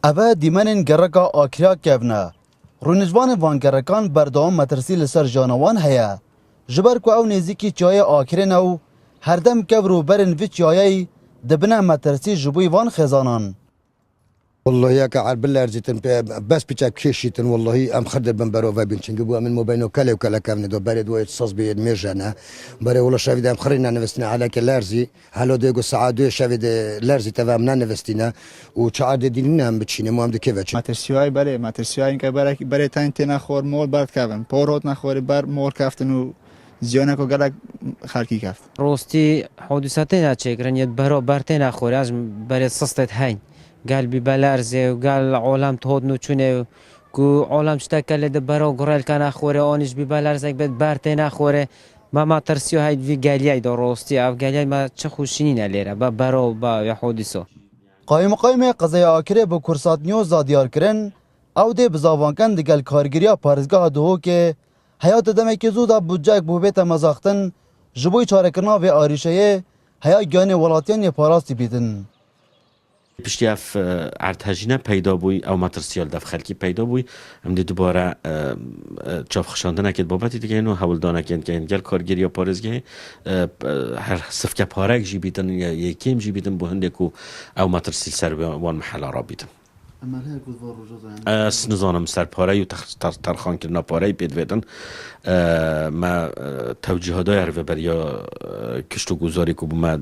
اوه دیمنین گرکا آکریا کevne. رونجوان وان گرکان بردوام مترسی لسر جانوان هیا. جبر کو او نزیکی چای آکرین او هر دم کبرو برن وی چایی دبنه مترسی جبوی وان خزانان. والله يا كعب بالارجتن بس بتاع كيشيتن والله ام خدر بنبرو فابين تشنجبوا من موباينو كلا وكلا كامن دو برد ويتصاص بيد ميرجانا بري والله شافي دام خرينا نفستنا على كلارزي هلو ديغو سعادو شافي لارزي تفهمنا نفستنا وتشعاد ديننا بتشيني مو ام دكيفاتش ماترسیای که برای تاین نخور مول برد کردن پورات نخوری بر مول کفتن و زیانه کو گلک خرکی کفت راستی حادثاتی نچکرن ید برا برته نخوری از برای سستت هین قال ببلارزه وقال عالم تهود نوچونه کو عالم شتکل ده برا گرال کن اخوره آنش ببلارزه بد برته نخوره ما ترسیو هید وی گلیای دو راستی او گلیای ما چه خوشینی نلیره با برا با یا حادثه قایم قضای آکره با کرسات نیوز دیار کرن او ده بزاوانکن دگل کارگریا پارزگاه دوو که حیات دمکی زودا بودجاک بوبیت مزاختن جبوی چارکرنا و آریشه حیا گیان ولاتیان پاراستی بیدن. پشتی اف ارتجینه پیدا بوی او مترسیال دف خلکی پیدا بوی هم دی دوباره چاف خشانده نکید بابتی دیگه اینو حول دانه که این گل کارگیری یا پارزگه هر صفکه پارک جی بیتن یا یکیم جی بیتن بو هنده کو او مترسیل سر وان محل را بیتن نظام سر پاره و ترخان کردن پاره بید ویدن ما توجیه دای هر بریا کشت و گذاری که ما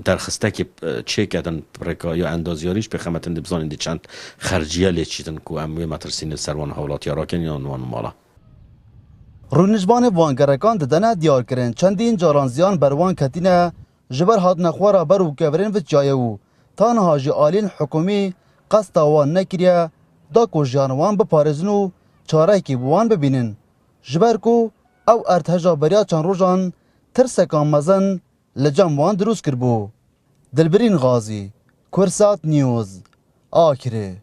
درخسته که چه کردن پرکا یا اندازیاریش به خمتن دبزان دی چند خرجیه لیچیدن که اموی مترسین سروان حولات یا راکن یا عنوان مالا رونجبان وانگرکان ددنه دیار کرن چندین جارانزیان بروان کتینه جبر هاد نخوارا برو کورین و جایو تانها جی آلین حکومی قصد وان نکریه دا کو جانوان بپارزنو چاره کی بوان ببینن جبر کو او ارتجا بریا چند روزان ترسکان مزن لجام وان دروس کربو دلبرین غازی کرسات نیوز آکره